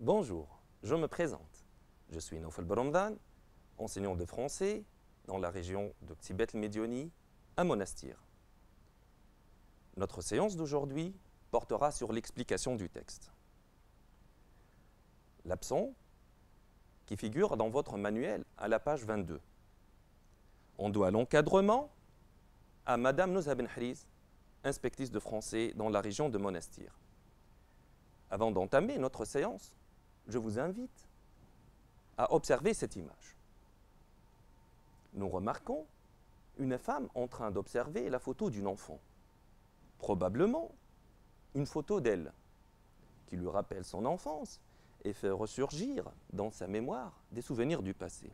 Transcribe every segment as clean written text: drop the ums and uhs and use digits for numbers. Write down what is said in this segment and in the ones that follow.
Bonjour, je me présente. Je suis Naufal Baromdan, enseignant de français dans la région de Ktibet el-Médioni, à Monastir. Notre séance d'aujourd'hui portera sur l'explication du texte. L'absent, qui figure dans votre manuel à la page 22. On doit l'encadrement à Madame Nouza Ben Hriz, inspectrice de français dans la région de Monastir. Avant d'entamer notre séance, je vous invite à observer cette image. Nous remarquons une femme en train d'observer la photo d'une enfant. Probablement une photo d'elle, qui lui rappelle son enfance et fait ressurgir dans sa mémoire des souvenirs du passé.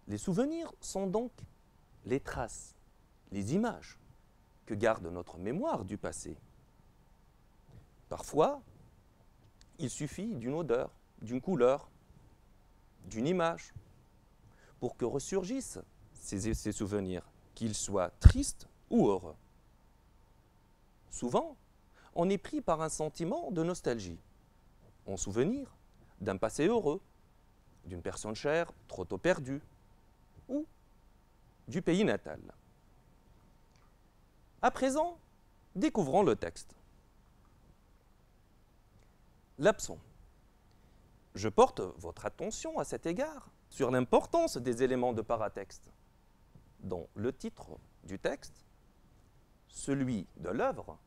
Les souvenirs sont donc les traces, les images que garde notre mémoire du passé. Parfois, il suffit d'une odeur, d'une couleur, d'une image pour que ressurgissent ces souvenirs, qu'ils soient tristes ou heureux. Souvent, on est pris par un sentiment de nostalgie, en souvenir d'un passé heureux, d'une personne chère trop tôt perdue, ou du pays natal. À présent, découvrons le texte. L'absent. Je porte votre attention à cet égard sur l'importance des éléments de paratexte, dont le titre du texte, celui de l'œuvre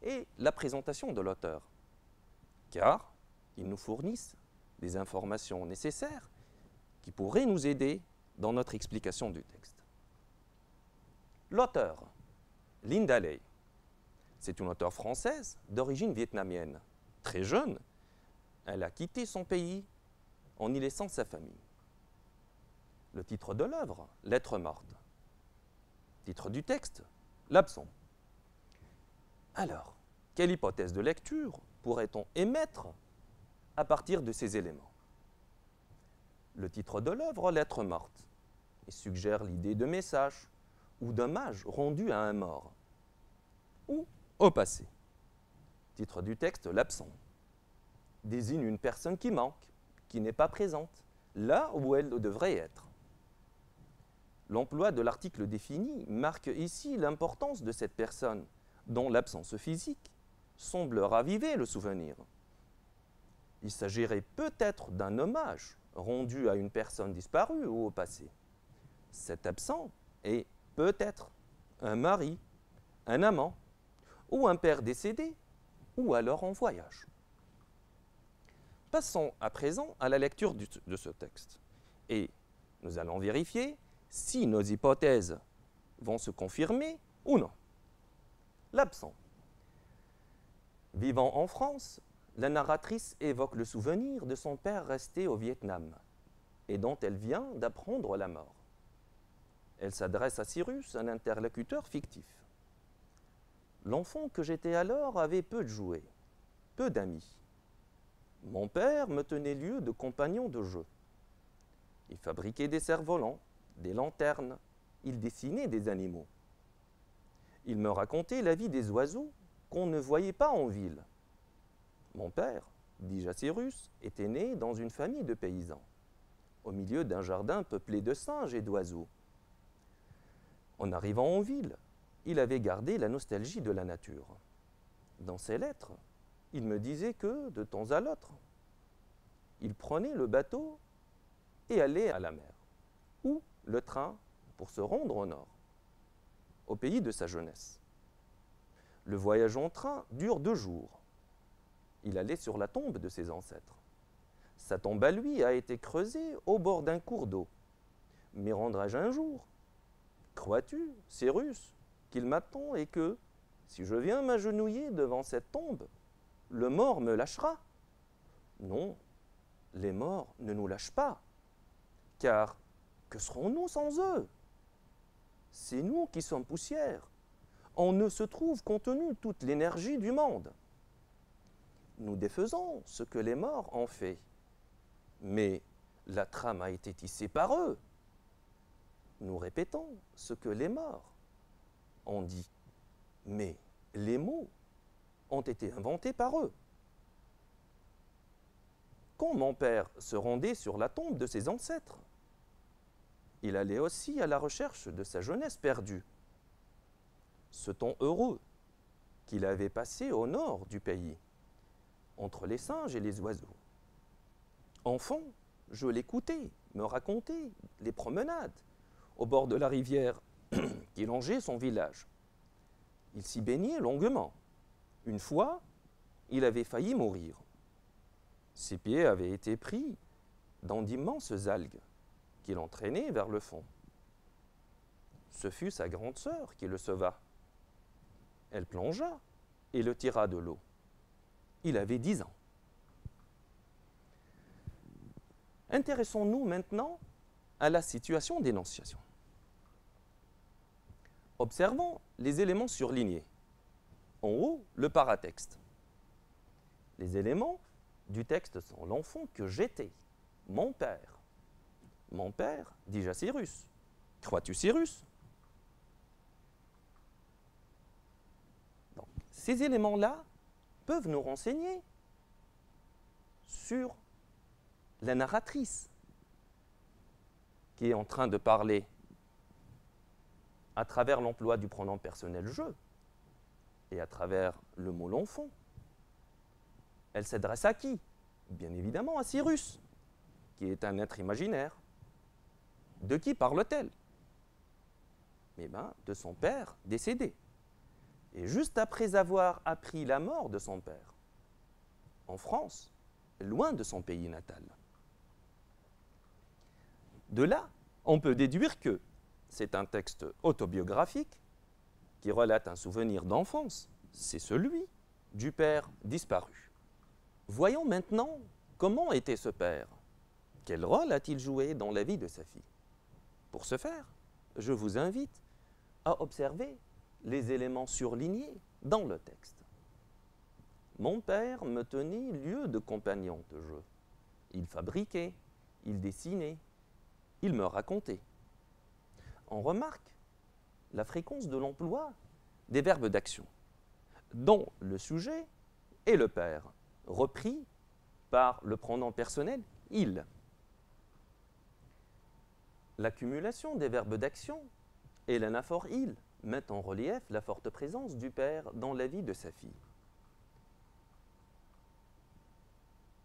et la présentation de l'auteur, car ils nous fournissent des informations nécessaires qui pourraient nous aider dans notre explication du texte. L'auteur, Linda Lay, c'est une auteure française d'origine vietnamienne. Très jeune, elle a quitté son pays en y laissant sa famille. Le titre de l'œuvre, Lettre morte. Titre du texte, L'absent. Alors, quelle hypothèse de lecture pourrait-on émettre à partir de ces éléments? Le titre de l'œuvre, Lettre morte, il suggère l'idée de message ou d'hommage rendu à un mort, ou au passé. Titre du texte, L'absent, désigne une personne qui manque, qui n'est pas présente, là où elle devrait être. L'emploi de l'article défini marque ici l'importance de cette personne, dont l'absence physique semble raviver le souvenir. Il s'agirait peut-être d'un hommage rendu à une personne disparue ou au passé. Cet absent est peut-être un mari, un amant, ou un père décédé, ou alors en voyage. Passons à présent à la lecture de ce texte. Et nous allons vérifier si nos hypothèses vont se confirmer ou non. L'absent. Vivant en France, la narratrice évoque le souvenir de son père resté au Vietnam et dont elle vient d'apprendre la mort. Elle s'adresse à Cyrus, un interlocuteur fictif. L'enfant que j'étais alors avait peu de jouets, peu d'amis. Mon père me tenait lieu de compagnon de jeu. Il fabriquait des cerfs-volants, des lanternes, il dessinait des animaux. Il me racontait la vie des oiseaux qu'on ne voyait pas en ville. Mon père, dis-je à Cyrus, était né dans une famille de paysans, au milieu d'un jardin peuplé de singes et d'oiseaux. En arrivant en ville, il avait gardé la nostalgie de la nature. Dans ses lettres, il me disait que, de temps à l'autre, il prenait le bateau et allait à la mer, ou le train pour se rendre au nord, au pays de sa jeunesse. Le voyage en train dure 2 jours. Il allait sur la tombe de ses ancêtres. Sa tombe à lui a été creusée au bord d'un cours d'eau. M'y rendrai-je un jour? Crois-tu, Cyrus, qu'il m'attend et que, si je viens m'agenouiller devant cette tombe, le mort me lâchera? Non, les morts ne nous lâchent pas, car que serons-nous sans eux? C'est nous qui sommes poussière. En eux se trouve contenue toute l'énergie du monde. Nous défaisons ce que les morts ont fait, mais la trame a été tissée par eux. Nous répétons ce que les morts ont dit, mais les mots ont été inventés par eux. quand mon père se rendait sur la tombe de ses ancêtres, il allait aussi à la recherche de sa jeunesse perdue. Ce temps heureux qu'il avait passé au nord du pays, entre les singes et les oiseaux. Enfant, je l'écoutais me raconter les promenades au bord de la rivière qui longeait son village. Il s'y baignait longuement. Une fois, il avait failli mourir. Ses pieds avaient été pris dans d'immenses algues qui l'entraînaient vers le fond. Ce fut sa grande sœur qui le sauva. Elle plongea et le tira de l'eau. Il avait 10 ans. Intéressons-nous maintenant à la situation d'énonciation. Observons les éléments surlignés. En haut, le paratexte. Les éléments du texte sont l'enfant que j'étais, mon père. Mon père, dis-je à Cyrus. Crois-tu Cyrus? Donc, ces éléments-là peuvent nous renseigner sur la narratrice qui est en train de parler à travers l'emploi du pronom personnel « je » et à travers le mot « l'enfant ». Elle s'adresse à qui? Bien évidemment à Cyrus, qui est un être imaginaire. De qui parle-t-elle? Eh bien, de son père décédé. Et juste après avoir appris la mort de son père, en France, loin de son pays natal. De là, on peut déduire que c'est un texte autobiographique qui relate un souvenir d'enfance. C'est celui du père disparu. Voyons maintenant comment était ce père. Quel rôle a-t-il joué dans la vie de sa fille? Pour ce faire, je vous invite à observer les éléments surlignés dans le texte. Mon père me tenait lieu de compagnon de jeu. Il fabriquait, il dessinait, il me racontait. On remarque la fréquence de l'emploi des verbes d'action, dont le sujet est le père, repris par le pronom personnel « il ». L'accumulation des verbes d'action et l'anaphore « il » mettent en relief la forte présence du père dans la vie de sa fille.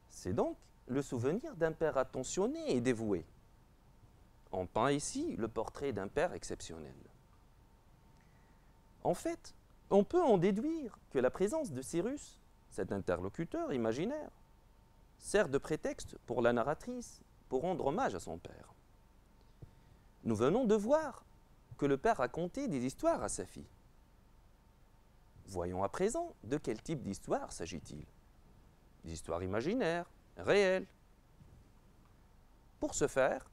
C'est donc le souvenir d'un père attentionné et dévoué. On peint ici le portrait d'un père exceptionnel. En fait, on peut en déduire que la présence de Cyrus, cet interlocuteur imaginaire, sert de prétexte pour la narratrice pour rendre hommage à son père. Nous venons de voir que le père racontait des histoires à sa fille. Voyons à présent de quel type d'histoire s'agit-il. Des histoires imaginaires, réelles. Pour ce faire,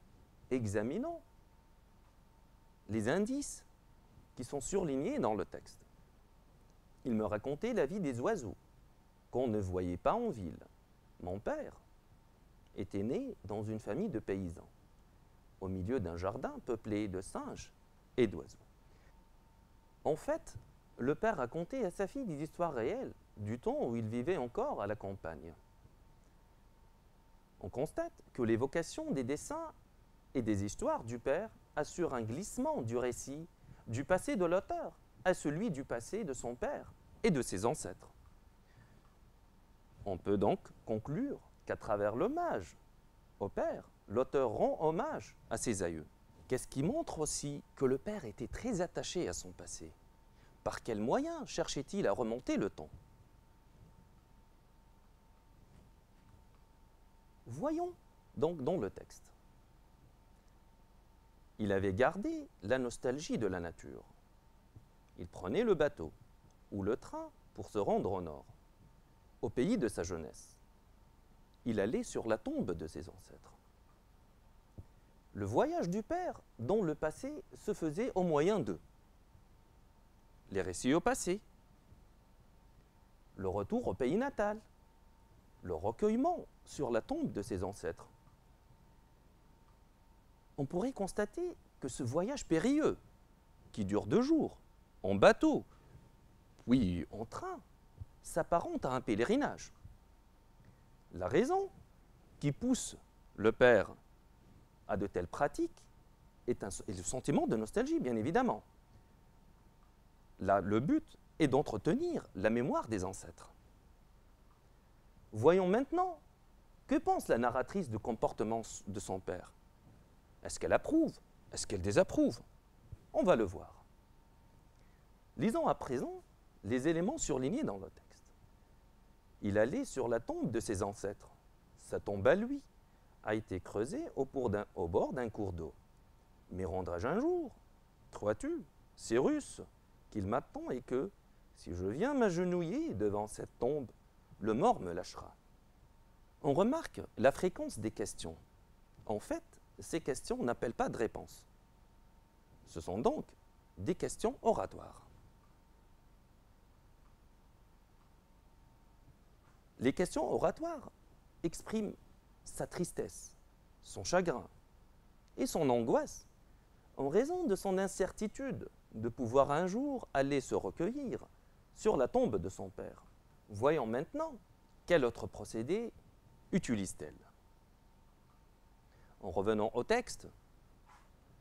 examinons les indices qui sont surlignés dans le texte. Il me racontait la vie des oiseaux, qu'on ne voyait pas en ville. Mon père était né dans une famille de paysans, au milieu d'un jardin peuplé de singes et d'oiseaux. En fait, le père racontait à sa fille des histoires réelles du temps où il vivait encore à la campagne. On constate que l'évocation des dessins et des histoires du père assure un glissement du récit du passé de l'auteur à celui du passé de son père et de ses ancêtres. On peut donc conclure qu'à travers l'hommage au père, l'auteur rend hommage à ses aïeux. Qu'est-ce qui montre aussi que le père était très attaché à son passé? Par quels moyens cherchait-il à remonter le temps? Voyons donc dans le texte. Il avait gardé la nostalgie de la nature. Il prenait le bateau ou le train pour se rendre au nord, au pays de sa jeunesse. Il allait sur la tombe de ses ancêtres. Le voyage du père dans le passé se faisait au moyen d'eux. Les récits au passé, le retour au pays natal, le recueillement sur la tombe de ses ancêtres. On pourrait constater que ce voyage périlleux, qui dure 2 jours, en bateau, puis en train, s'apparente à un pèlerinage. La raison qui pousse le père à de telles pratiques est le sentiment de nostalgie, bien évidemment. Là, le but est d'entretenir la mémoire des ancêtres. Voyons maintenant, que pense la narratrice du comportement de son père? Est-ce qu'elle approuve? Est-ce qu'elle désapprouve? On va le voir. Lisons à présent les éléments surlignés dans le texte. Il allait sur la tombe de ses ancêtres. Sa tombe à lui a été creusée au bord d'un cours d'eau. Mais rendrai-je un jour, crois-tu, Cyrus, qu'il m'attend et que, si je viens m'agenouiller devant cette tombe, le mort me lâchera? On remarque la fréquence des questions. En fait, ces questions n'appellent pas de réponse. Ce sont donc des questions oratoires. Les questions oratoires expriment sa tristesse, son chagrin et son angoisse en raison de son incertitude de pouvoir un jour aller se recueillir sur la tombe de son père. Voyons maintenant quel autre procédé utilise-t-elle. En revenant au texte,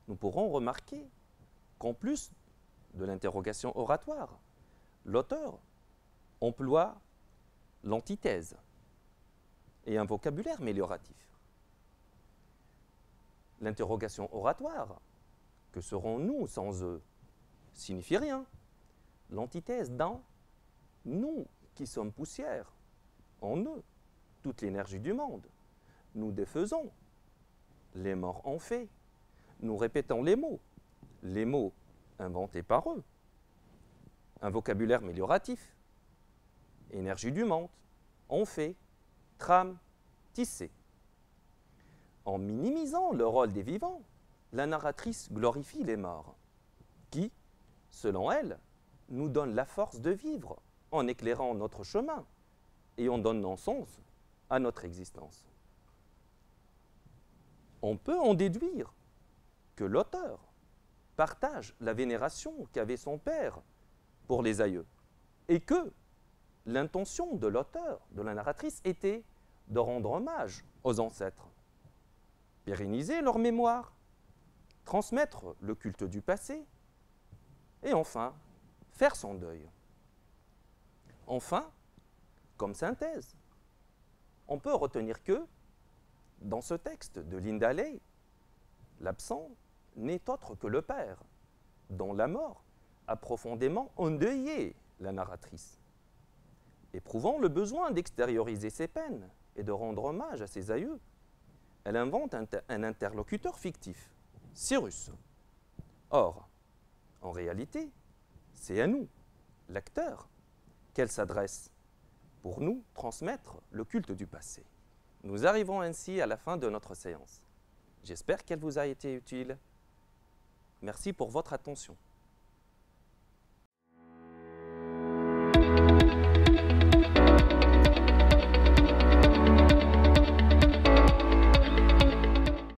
nous pourrons remarquer qu'en plus de l'interrogation oratoire, l'auteur emploie l'antithèse et un vocabulaire mélioratif. L'interrogation oratoire, que serons-nous sans eux, signifie rien. L'antithèse dans nous qui sommes poussière, en eux, toute l'énergie du monde. Nous défaisons, les morts en fait. Nous répétons les mots inventés par eux. Un vocabulaire mélioratif, énergie du monde, on fait, trame, tissé. En minimisant le rôle des vivants, la narratrice glorifie les morts, qui, selon elle, nous donnent la force de vivre en éclairant notre chemin et en donnant sens à notre existence. On peut en déduire que l'auteur partage la vénération qu'avait son père pour les aïeux et que l'intention de l'auteur, de la narratrice, était de rendre hommage aux ancêtres, pérenniser leur mémoire, transmettre le culte du passé et enfin faire son deuil. Enfin, comme synthèse, on peut retenir que, dans ce texte de Linda Lay, l'absent n'est autre que le père, dont la mort a profondément endeuillé la narratrice. Éprouvant le besoin d'extérioriser ses peines et de rendre hommage à ses aïeux, elle invente un interlocuteur fictif, Cyrus. Or, en réalité, c'est à nous, lecteurs, qu'elle s'adresse pour nous transmettre le culte du passé. Nous arrivons ainsi à la fin de notre séance. J'espère qu'elle vous a été utile. Merci pour votre attention.